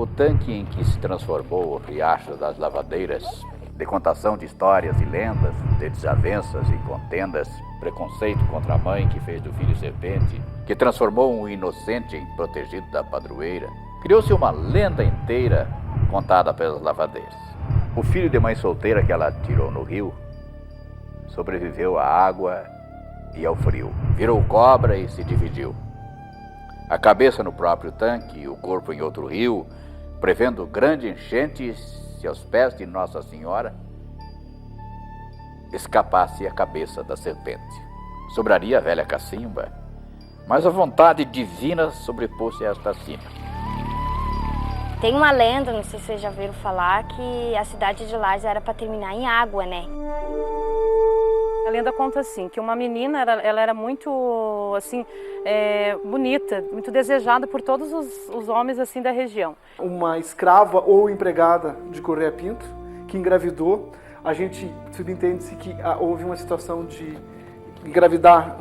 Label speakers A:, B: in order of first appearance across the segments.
A: O tanque em que se transformou o Riacho das Lavadeiras, de contação de histórias e lendas, de desavenças e contendas, preconceito contra a mãe que fez do filho serpente, que transformou um inocente em protegido da padroeira, criou-se uma lenda inteira contada pelas lavadeiras. O filho de mãe solteira que ela tirou no rio sobreviveu à água e ao frio. Virou cobra e se dividiu. A cabeça no próprio tanque e o corpo em outro rio, prevendo grande enchente se aos pés de Nossa Senhora escapasse a cabeça da serpente. Sobraria a velha cacimba, mas a vontade divina sobrepôs-se a esta sina.
B: Tem uma lenda, não sei se vocês já ouviram falar, que a cidade de Lages era para terminar em água, né?
C: A lenda conta assim, que uma menina, ela era muito, assim, bonita, muito desejada por todos os homens, assim, da região.
D: Uma escrava ou empregada de Correia Pinto, que engravidou. A gente subentende-se que houve uma situação de engravidar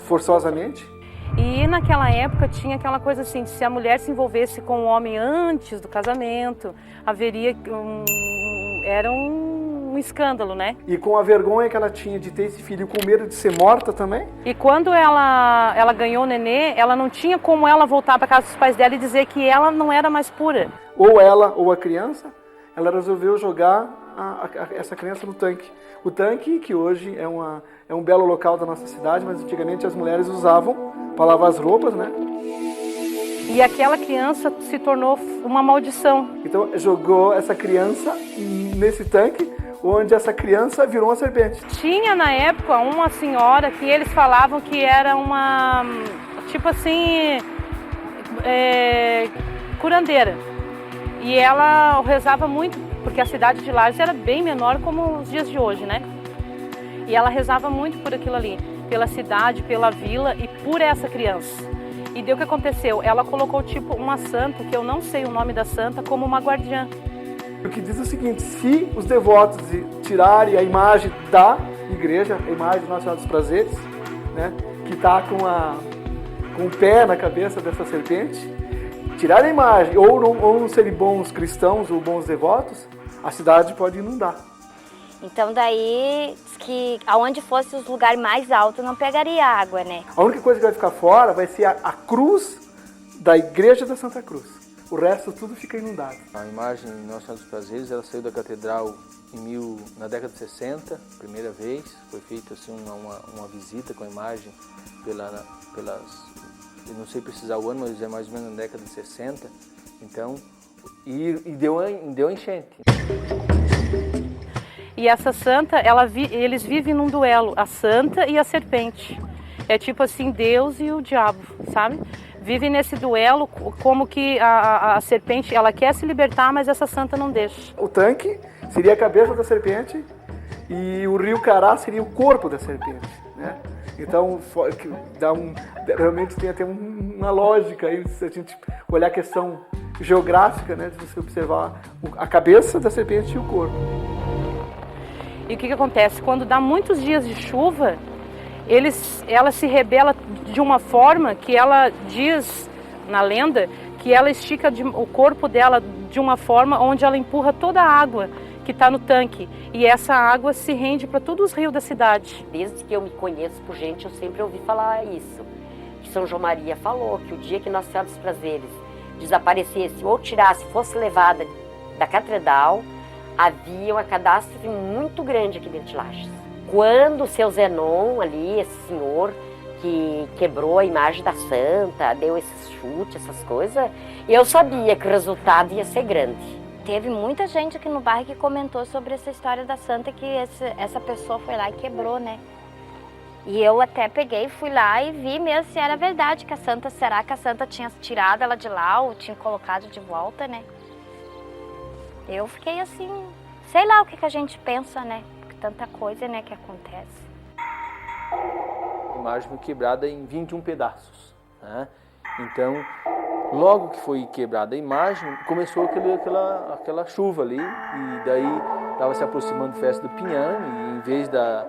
D: forçosamente.
C: E naquela época tinha aquela coisa assim, se a mulher se envolvesse com o homem antes do casamento, haveria era um escândalo, né?
D: E com a vergonha que ela tinha de ter esse filho, com medo de ser morta também.
C: E quando ela ganhou o nenê, ela não tinha como ela voltar para casa dos pais dela e dizer que ela não era mais pura.
D: Ou ela ou a criança, ela resolveu jogar essa criança no tanque. O tanque, que hoje é um belo local da nossa cidade, mas antigamente as mulheres usavam para lavar as roupas, né?
C: E aquela criança se tornou uma maldição.
D: Então jogou essa criança nesse tanque, onde essa criança virou uma serpente.
C: Tinha na época uma senhora que eles falavam que era uma, tipo assim, curandeira. E ela rezava muito, porque a cidade de Lages era bem menor como os dias de hoje, né? E ela rezava muito por aquilo ali, pela cidade, pela vila e por essa criança. E daí o que aconteceu? Ela colocou tipo uma santa, que eu não sei o nome da santa, como uma guardiã.
D: O que diz o seguinte, se os devotos tirarem a imagem da igreja, a imagem de Nossa Senhora dos Prazeres, né, que está com o pé na cabeça dessa serpente, tirar a imagem, ou não serem bons cristãos ou bons devotos, a cidade pode inundar.
B: Então daí, que aonde fosse os lugares mais altos não pegaria água, né?
D: A única coisa que vai ficar fora vai ser a cruz da Igreja da Santa Cruz. O resto tudo fica inundado.
E: A imagem de Nossa Senhora dos Prazeres, ela saiu da catedral na década de 60, primeira vez. Foi feita assim, uma visita com a imagem eu não sei precisar o ano, mas é mais ou menos na década de 60. Então, e deu enchente.
C: E essa santa, eles vivem num duelo, a santa e a serpente. É tipo assim, Deus e o diabo, sabe? Vivem nesse duelo como que a serpente, ela quer se libertar, mas essa santa não deixa.
D: O tanque seria a cabeça da serpente e o rio Cará seria o corpo da serpente, né? Então, realmente tem até uma lógica aí, se a gente olhar a questão geográfica, né, de você observar a cabeça da serpente e o corpo.
C: E o que acontece? Quando dá muitos dias de chuva, ela se rebela de uma forma que ela diz, na lenda, que ela estica o corpo dela de uma forma onde ela empurra toda a água que está no tanque. E essa água se rende para todos os rios da cidade.
F: Desde que eu me conheço por gente, eu sempre ouvi falar isso. Que São João Maria falou que o dia que Nossa Senhora dos Prazeres desaparecesse ou tirasse, fosse levada da catedral, havia uma catástrofe muito grande aqui dentro de Lages. Quando o seu Zenon ali, esse senhor que quebrou a imagem da santa, deu esses chutes, essas coisas, eu sabia que o resultado ia ser grande.
B: Teve muita gente aqui no bairro que comentou sobre essa história da santa, que essa pessoa foi lá e quebrou, né? E eu até peguei, fui lá e vi mesmo se era verdade que a santa, será que a santa tinha tirado ela de lá ou tinha colocado de volta, né? Eu fiquei assim, sei lá o que a gente pensa, né? Porque tanta coisa, né, que acontece.
E: A imagem foi quebrada em 21 pedaços, né? Então, logo que foi quebrada a imagem, começou aquela chuva ali, e daí estava se aproximando a festa do Pinhão, e em vez das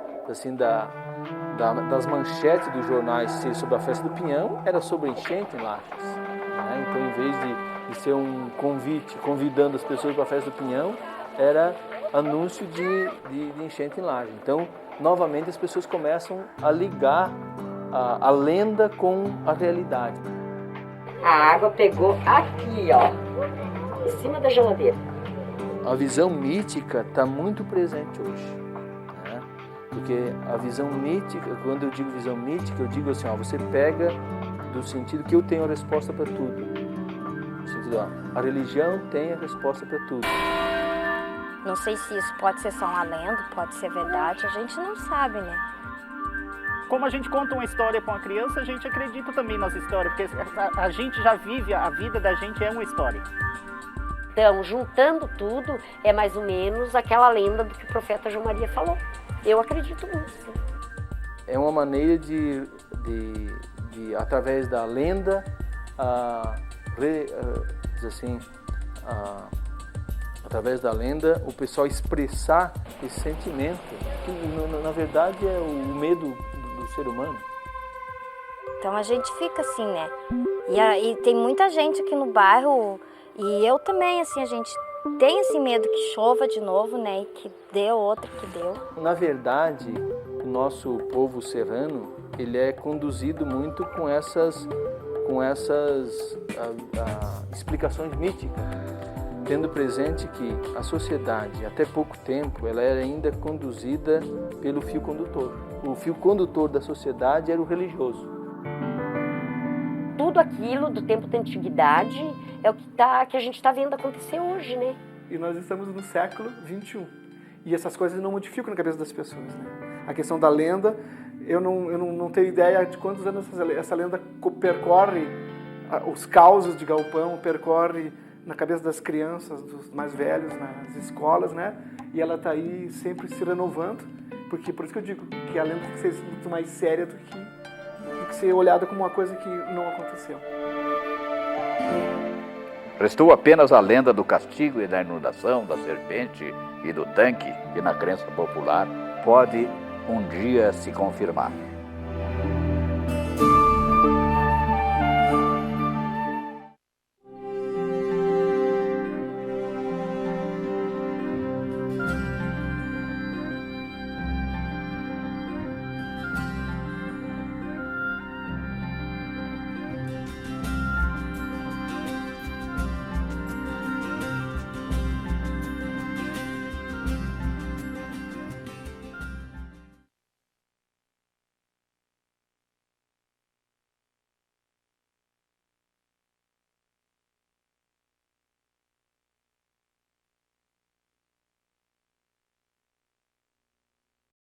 E: manchetes dos jornais ser sobre a festa do Pinhão, era sobre a enchente em Lages. né? Então, em vez de ser um convite, convidando as pessoas para a festa do Pinhão, era anúncio de enchente em laje. Então, novamente, as pessoas começam a ligar a lenda com a realidade.
F: A água pegou aqui, ó, em cima da geladeira.
E: A visão mítica está muito presente hoje, né? Porque a visão mítica, quando eu digo visão mítica, eu digo assim, ó, você pega do sentido que eu tenho a resposta para tudo. No sentido, ó, a religião tem a resposta para tudo.
B: Não sei se isso pode ser só uma lenda, pode ser verdade, a gente não sabe, né?
G: Como a gente conta uma história para uma criança, a gente acredita também nas histórias, porque a gente já vive, a vida da gente é uma história.
F: Então, juntando tudo, é mais ou menos aquela lenda do que o profeta João Maria falou. Eu acredito nisso.
E: É uma maneira de através da lenda, diz assim, através da lenda, o pessoal expressar esse sentimento, que na verdade é o medo do ser humano.
B: Então a gente fica assim, né? E tem muita gente aqui no bairro, e eu também, assim, a gente tem esse medo que chova de novo, né? E que deu outra que deu.
E: Na verdade, o nosso povo serrano, ele é conduzido muito com essas explicações míticas, tendo presente que a sociedade, até pouco tempo, ela era ainda conduzida pelo fio condutor. O fio condutor da sociedade era o religioso.
F: Tudo aquilo do tempo da antiguidade é o que a gente está vendo acontecer hoje, né?
D: E nós estamos no século XXI. E essas coisas não modificam na cabeça das pessoas, né? A questão da lenda, eu não tenho ideia de quantos anos essa lenda percorre os causos de galpão, percorre na cabeça das crianças, dos mais velhos, nas escolas, né? E ela está aí sempre se renovando, porque por isso que eu digo que a lenda tem que ser muito mais séria do que ser olhada como uma coisa que não aconteceu.
A: Restou apenas a lenda do castigo e da inundação, da serpente e do tanque, que na crença popular pode um dia se confirmar.